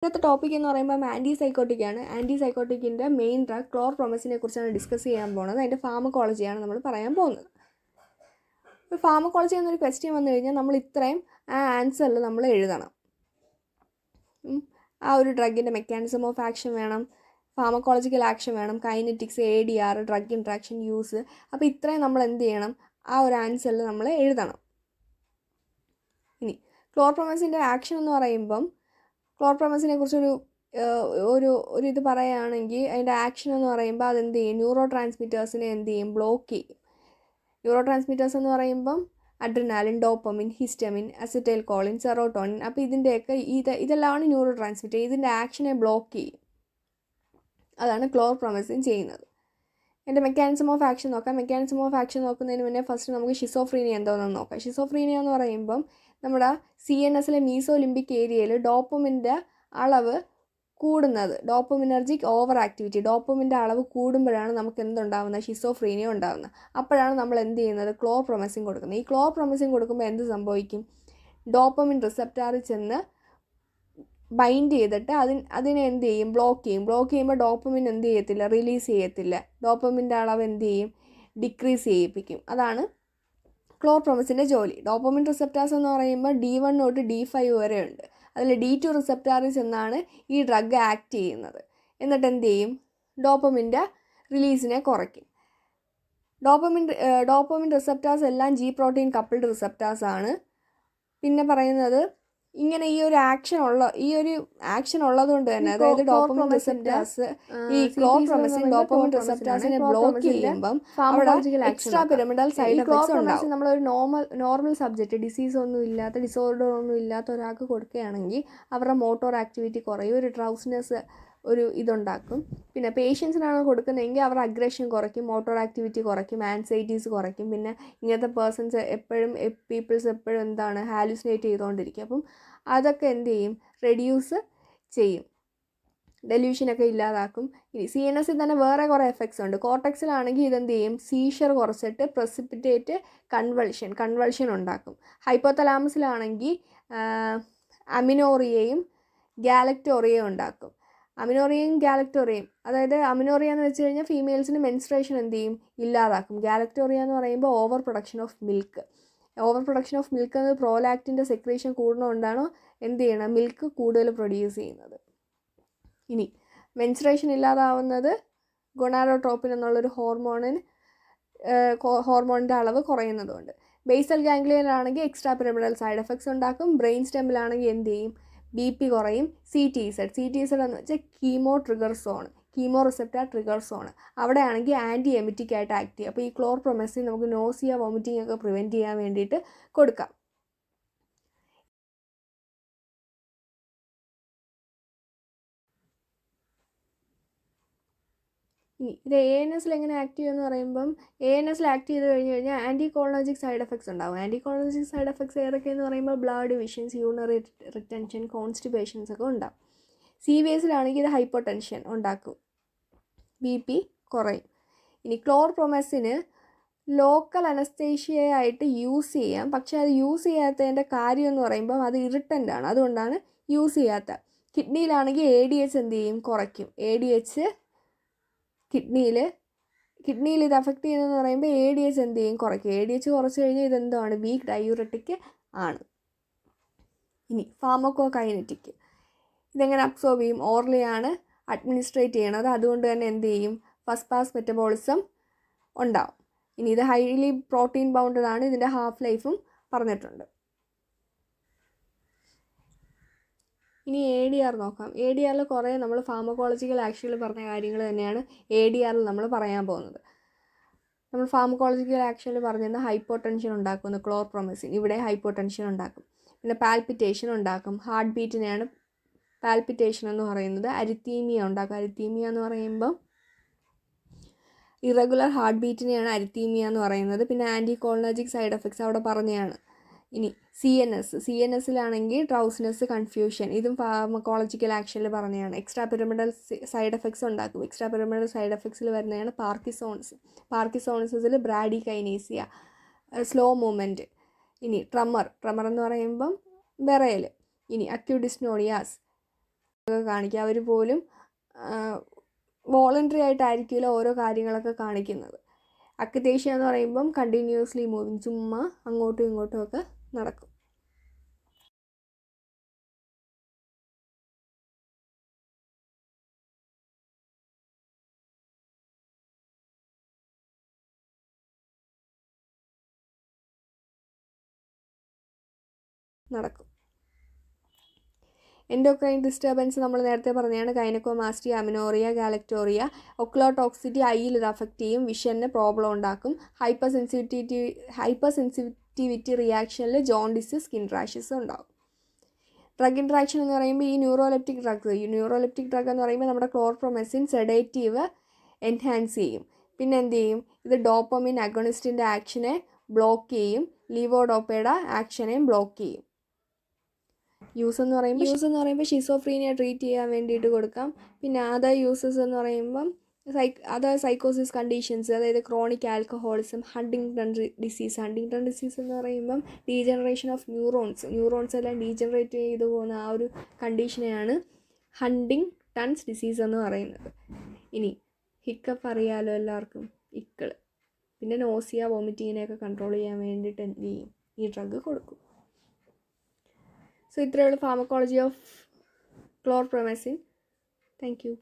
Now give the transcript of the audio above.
അടുത്ത ടോപ്പിക് എന്ന് പറയുമ്പോൾ ആൻറ്റിസൈക്കോട്ടിക്കാണ്. ആൻറ്റിസൈക്കോട്ടിക്കിൻ്റെ മെയിൻ ഡ്രഗ് ക്ലോർപ്രൊമസിനെ കുറിച്ചാണ് ഡിസ്കസ് ചെയ്യാൻ പോകുന്നത്. അതിൻ്റെ ഫാർമക്കോളജിയാണ് നമ്മൾ പറയാൻ പോകുന്നത്. ഇപ്പോൾ ഫാർമക്കോളജി എന്നൊരു ക്വസ്റ്റ്യൻ വന്നു കഴിഞ്ഞാൽ നമ്മൾ ഇത്രയും ആ ആൻസറിൽ നമ്മൾ എഴുതണം. ആ ഒരു ഡ്രഗിൻ്റെ മെക്കാനിസം ഓഫ് ആക്ഷൻ വേണം, ഫാർമക്കോളജിക്കൽ ആക്ഷൻ വേണം, kinetics, ADR, drug interaction, use. അപ്പോൾ ഇത്രയും നമ്മൾ എന്ത് ചെയ്യണം, ആ ഒരു ആൻസറിൽ നമ്മൾ എഴുതണം. ഇനി ക്ലോർപ്രൊമസിൻ്റെ ആക്ഷൻ എന്ന് പറയുമ്പം ക്ലോർപ്രൊമസിനെ കുറിച്ചൊരു ഒരു ഒരു ഇത് പറയുകയാണെങ്കിൽ അതിൻ്റെ ആക്ഷൻ എന്ന് പറയുമ്പോൾ അതെന്ത് ചെയ്യും, ന്യൂറോ ട്രാൻസ്മിറ്റേഴ്സിനെ എന്ത് ചെയ്യും, ബ്ലോക്ക് ചെയ്യും. ന്യൂറോ ട്രാൻസ്മിറ്റേഴ്സ് എന്ന് പറയുമ്പം adrenaline, dopamine, histamine, acetylcholine, serotonin. അപ്പോൾ ഇതിൻ്റെയൊക്കെ ഇതെല്ലാമാണ് ന്യൂറോ ട്രാൻസ്മിറ്റർ. ഇതിൻ്റെ ആക്ഷനെ ബ്ലോക്ക് ചെയ്യും. അതാണ് ക്ലോർപ്രൊമസിൻ ചെയ്യുന്നത്. എൻ്റെ മെക്കാനിസം ഓഫ് ആക്ഷൻ നോക്കാം. മെക്കാനിസം ഓഫ് ആക്ഷൻ നോക്കുന്നതിന് മുന്നേ ഫസ്റ്റ് നമുക്ക് ഷിസോഫ്രീനിയ എന്താണെന്ന് നോക്കാം. ഷിസോഫ്രീനിയ എന്ന് പറയുമ്പം നമ്മുടെ CNSലെ മീസോലിംബിക് ഏരിയയിൽ ഡോപ്പമിൻ്റെ അളവ് കൂടുന്നത്, ഡോപ്പമിനർജിക് ഓവർ ആക്ടിവിറ്റി, ഡോപ്പമിൻ്റെ അളവ് കൂടുമ്പോഴാണ് നമുക്ക് എന്തുണ്ടാകുന്നത്, ഷിസോഫ്രീനിയ ഉണ്ടാകുന്നത്. അപ്പോഴാണ് നമ്മൾ എന്ത് ചെയ്യുന്നത്, ക്ലോർപ്രൊമസിൻ കൊടുക്കുന്നത്. ഈ ക്ലോർപ്രൊമസിൻ കൊടുക്കുമ്പോൾ എന്ത് സംഭവിക്കും, ഡോപ്പമിൻ റിസപ്റ്റാറിൽ ചെന്ന് ബൈൻഡ് ചെയ്തിട്ട് അതിനെ എന്ത് ചെയ്യും, ബ്ലോക്ക് ചെയ്യും. ബ്ലോക്ക് ചെയ്യുമ്പോൾ ഡോപ്പമിൻ എന്ത് ചെയ്യത്തില്ല, റിലീസ് ചെയ്യത്തില്ല. ഡോപ്പമിൻ്റെ അളവ് എന്ത് ചെയ്യും, ഡിക്രീസ് ചെയ്യിപ്പിക്കും. അതാണ് ക്ലോർപ്രൊമസിൻ്റെ ജോലി. ഡോപ്പമിൻ റിസപ്റ്റാർസ് എന്ന് പറയുമ്പോൾ D1 തൊട്ട് D5 വരെ ഉണ്ട്. അതിൽ D2 റിസപ്റ്റാറിൽ എന്നാണ് ഈ ഡ്രഗ് ആക്ട് ചെയ്യുന്നത്. എന്നിട്ട് എന്ത് ചെയ്യും, ഡോപ്പമിൻ്റെ റിലീസിനെ കുറയ്ക്കും. ഡോപ്പമിൻ റിസപ്റ്റാർസ് എല്ലാം G പ്രോട്ടീൻ കപ്പിൾഡ് റിസപ്റ്റാർസ് ആണ്. പിന്നെ പറയുന്നത് ഇങ്ങനെ ഈ ഒരു ആക്ഷൻ ഉള്ളതുകൊണ്ട് തന്നെ, അതായത് ഡോപ്പമിൻ റിസപ്റ്റാർസ് ഈ ക്ലോർപ്രൊമസിൻ ഡോപ്പമിൻ റിസപ്റ്റാർസിനെ ബ്ലോക്ക് ചെയ്യുമ്പം അവിടെ എക്സ്ട്രാ പിരമിഡൽ സൈഡ് എഫക്ട്സ് ഉണ്ടാവും. നമ്മളൊരു നോർമൽ സബ്ജക്റ്റ്, ഡിസീസ് ഒന്നും ഇല്ലാത്ത, ഡിസോർഡർ ഒന്നും ഇല്ലാത്ത ഒരാൾക്ക് കൊടുക്കുകയാണെങ്കിൽ അവരുടെ മോട്ടോർ ആക്ടിവിറ്റി കുറയും, ഒരു ഡ്രൗസിനെസ് ഒരു ഇതുണ്ടാക്കും. പിന്നെ പേഷ്യൻസിനാണ് കൊടുക്കുന്നതെങ്കിൽ അവർ അഗ്രഷൻ കുറയ്ക്കും, മോട്ടോർ ആക്ടിവിറ്റി കുറയ്ക്കും, ആൻസൈറ്റീസ് കുറയ്ക്കും. പിന്നെ ഇങ്ങനത്തെ പീപ്പിൾസ് എപ്പോഴും എന്താണ്, ഹാലുസിനേറ്റ് ചെയ്തുകൊണ്ടിരിക്കും. അപ്പം അതൊക്കെ എന്ത് ചെയ്യും, റെഡ്യൂസ് ചെയ്യും, ഡെല്യൂഷനൊക്കെ ഇല്ലാതാക്കും. ഇനി CNSൽ തന്നെ വേറെ കുറേ എഫക്ട്സ് ഉണ്ട്. കോർട്ടെക്സിലാണെങ്കിൽ ഇതെന്ത് ചെയ്യും, സീഷർ കുറച്ചിട്ട് പ്രസിപ്പിറ്റേറ്റ് കൺവൾഷൻ ഉണ്ടാക്കും. ഹൈപ്പോതലാമസിലാണെങ്കിൽ അമിനോറിയയും ഗാലക്ടോറിയയും ഉണ്ടാക്കും. അമിനോറിയയും അതായത് അമിനോറിയ എന്ന് വെച്ച് കഴിഞ്ഞാൽ ഫീമെയിൽസിന് മെൻസ്ട്രേഷൻ എന്ത് ചെയ്യും, ഇല്ലാതാക്കും. ഗാലക്ടോറിയ എന്ന് പറയുമ്പോൾ ഓവർ പ്രൊഡക്ഷൻ ഓഫ് മിൽക്ക് എന്നത് പ്രോലാക്റ്റിൻ്റെ സെക്രീഷൻ കൂടുന്നതുകൊണ്ടാണ് എന്ത് ചെയ്യണം, മിൽക്ക് കൂടുതൽ പ്രൊഡ്യൂസ് ചെയ്യുന്നത്. ഇനി മെൻസ്ട്രേഷൻ ഇല്ലാതാവുന്നത് ഗൊണാഡോട്രോപ്പിൻ എന്നുള്ളൊരു ഹോർമോണിൻ്റെ അളവ് കുറയുന്നതുകൊണ്ട്. ബേസൽ ഗാംഗ്ലിയനിലാണെങ്കിൽ എക്സ്ട്രാ പിരമിഡൽ സൈഡ് എഫക്ട്സ് ഉണ്ടാക്കും. ബ്രെയിൻ സ്റ്റെമ്മിലാണെങ്കിൽ എന്ത് ചെയ്യും, BP കുറയും. CTZ എന്ന് വെച്ചാൽ കീമോ റിസപ്റ്റാർ ട്രിഗർ സോൺ. അവിടെയാണെങ്കിൽ ആൻറ്റി എമിറ്റിക് ആയിട്ട് ആക്ട് ചെയ്യും. അപ്പോൾ ഈ ക്ലോർപ്രൊമസിൻ നമുക്ക് നോസിയ, വോമിറ്റിംഗ് ഒക്കെ പ്രിവെൻറ്റ് ചെയ്യാൻ വേണ്ടിയിട്ട് കൊടുക്കാം. ഇനി ഇത് ANSൽ എങ്ങനെ ആക്ട് ചെയ്യുമെന്ന് പറയുമ്പം ANSൽ ആക്ട് ചെയ്ത് കഴിഞ്ഞാൽ ആൻറ്റികോളിനർജിക് സൈഡ് എഫക്ട്സ് ഉണ്ടാകും. ആൻറ്റികോളിനർജിക് സൈഡ് എഫക്ട്സ് ഏതൊക്കെയെന്ന് പറയുമ്പോൾ ബ്ലഡ് വിഷൻസ്, യൂറിനറി റിറ്റൻഷൻ, കോൺസ്റ്റിപ്പേഷൻസ് ഒക്കെ ഉണ്ടാകും. CVSലാണെങ്കിൽ ഇത് ഹൈപ്പോടെൻഷൻ ഉണ്ടാക്കും, BP കുറയും. ഇനി ക്ലോർപ്രൊമസിന് ലോക്കൽ അനസ്തേഷ്യയായിട്ട് യൂസ് ചെയ്യാം. പക്ഷേ അത് യൂസ് ചെയ്യാത്തതിൻ്റെ കാര്യം എന്ന് പറയുമ്പം അത് ഇറിറ്റൻ്റ് ആണ്, അതുകൊണ്ടാണ് യൂസ് ചെയ്യാത്ത. കിഡ്നിയിലാണെങ്കിൽ ADH എന്ത് ചെയ്യും, കുറയ്ക്കും. ADH കിഡ്നിയിൽ ഇത് അഫക്റ്റ് ചെയ്യുന്നതെന്ന് പറയുമ്പോൾ ADH എന്ത് ചെയ്യും, കുറയ്ക്കും. ADH കുറച്ച് കഴിഞ്ഞാൽ ഇതെന്താണ്, വീക്ക് ഡയൂററ്റിക് ആണ്. ഇനി ഫാർമക്കോകൈനറ്റിക് ഇതെങ്ങനെ അബ്സോർബ് ചെയ്യും, ഓർലിയാണ് അഡ്മിനിസ്ട്രേറ്റ് ചെയ്യണത്. അതുകൊണ്ട് തന്നെ എന്ത് ചെയ്യും, ഫസ്റ്റ് പാസ് മെറ്റബോളിസം ഉണ്ടാവും. ഇനി ഇത് ഹൈലി പ്രോട്ടീൻ ബൗണ്ടഡ് ആണ്. ഇതിൻ്റെ ഹാഫ് ലൈഫും പറഞ്ഞിട്ടുണ്ട്. ഇനി ADR നോക്കാം. ADRൽ കുറേ നമ്മൾ ഫാർമക്കോളജിക്കൽ ആക്ഷനിൽ പറഞ്ഞ കാര്യങ്ങൾ തന്നെയാണ് ADRൽ നമ്മൾ പറയാൻ പോകുന്നത്. നമ്മൾ ഫാർമക്കോളജിക്കൽ ആക്ഷനിൽ പറഞ്ഞിരുന്ന ഹൈപ്പോടെൻഷൻ ഉണ്ടാക്കുന്നു ക്ലോർപ്രൊമസിൻ. ഇവിടെ ഹൈപ്പോടെൻഷൻ ഉണ്ടാക്കും. പിന്നെ പാൽപിറ്റേഷൻ ഉണ്ടാക്കും. ഹാർട്ട് ബീറ്റിനെയാണ് പാൽപിറ്റേഷൻ എന്ന് പറയുന്നത്. അരിത്തീമിയ ഉണ്ടാക്കും. അരിത്തീമിയ എന്ന് പറയുമ്പം ഇറഗുലർ ഹാർട്ട് ബീറ്റിനെയാണ് അരിത്തീമിയ എന്ന് പറയുന്നത്. പിന്നെ ആൻറ്റികോളിനർജിക് സൈഡ് എഫക്ട്സ് അവിടെ പറഞ്ഞതാണ്. ഇനി CNSലാണെങ്കിൽ ഡ്രൗസിനെസ്, കൺഫ്യൂഷൻ, ഇതും ഫാർമക്കോളജിക്കൽ ആക്ഷനിൽ പറഞ്ഞതാണ്. എക്സ്ട്രാ പിരമിഡൽ സൈഡ് എഫക്ട്സ് ഉണ്ടാക്കും. എക്സ്ട്രാ പിരമിഡൽ സൈഡ് എഫക്ട്സിൽ വരുന്നതാണ് പാർക്കിസോൺസിൽ ബ്രാഡികൈനേസിയ, സ്ലോ മൂവ്മെൻറ്റ്. ഇനി ട്രമർ എന്ന് പറയുമ്പം വിറയൽ. ഇനി അക്യൂട്ട് ഡിസ്നോണിയാസ്, കാണിക്കുക. അവർ പോലും വോളണ്ടറി ആയിട്ടായിരിക്കില്ല ഓരോ കാര്യങ്ങളൊക്കെ കാണിക്കുന്നത്. അക്കതേഷ്യ എന്ന് പറയുമ്പം കണ്ടിന്യൂസ്ലി മൂവിങ്, ചുമ്മാ അങ്ങോട്ടും ഇങ്ങോട്ടും ഒക്കെ നടക്കും. എൻഡോക്രൈൻ ഡിസ്റ്റർബൻസ് നമ്മൾ നേരത്തെ പറഞ്ഞതാണ്. Gynaecomastia, amenorrhoea, ഗാലക്ടോറിയ. ഒക്ലോടോക്സിറ്റി ഐയിൽ ഇത് അഫക്റ്റ് ചെയ്യും, വിഷന് പ്രോബ്ലം ഉണ്ടാക്കും. ഹൈപ്പർ സെൻസിറ്റിവിറ്റി റിയാക്ഷനിൽ ജോണ്ടിസ്, സ്കിൻ റാഷസ് ഉണ്ടാകും. ഡ്രഗ് ഇൻട്രാക്ഷൻ എന്ന് പറയുമ്പോൾ ഈ ന്യൂറോലെപ്റ്റിക് ഡ്രഗ് എന്ന് പറയുമ്പോൾ നമ്മുടെ ക്ലോർപ്രൊമസിൻ സെഡേറ്റീവ് എൻഹാൻസ് ചെയ്യും. പിന്നെ എന്ത് ചെയ്യും, ഇത് ഡോപ്പമിൻ അഗോണിസ്റ്റിൻ്റെ ആക്ഷനെ ബ്ലോക്ക് ചെയ്യും, ലീവോഡോപ്പയുടെ ആക്ഷനെയും ബ്ലോക്ക് ചെയ്യും. യൂസ് എന്ന് പറയുമ്പോൾ ഷിസോഫ്രീനിയ ട്രീറ്റ് ചെയ്യാൻ വേണ്ടിയിട്ട് കൊടുക്കാം. പിന്നെ അതർ യൂസസ് എന്ന് പറയുമ്പം അതർ സൈക്കോസിസ് കണ്ടീഷൻസ്, അതായത് ക്രോണിക് ആൽക്കഹോളിസം, ഹണ്ടിങ്ടൺ ഡിസീസ് എന്ന് പറയുമ്പം ഡീജനറേഷൻ ഓഫ് ന്യൂറോൺസ് എല്ലാം ഡീജനറേറ്റ് ചെയ്ത് പോകുന്ന ആ ഒരു കണ്ടീഷനെയാണ് ഹണ്ടിങ്ടൺസ് ഡിസീസ് എന്ന് പറയുന്നത്. ഇനി ഹിക്കപ്പ് അറിയാലോ എല്ലാവർക്കും, ഇക്കിൾ. പിന്നെ നോസിയ, വോമിറ്റിങ്ങിനെയൊക്കെ കൺട്രോൾ ചെയ്യാൻ വേണ്ടിയിട്ട് എന്ത് ചെയ്യും, ഈ ഡ്രഗ് കൊടുക്കും. സോ ഇത്രയുള്ള pharmacology of chlorpromazine. Thank U.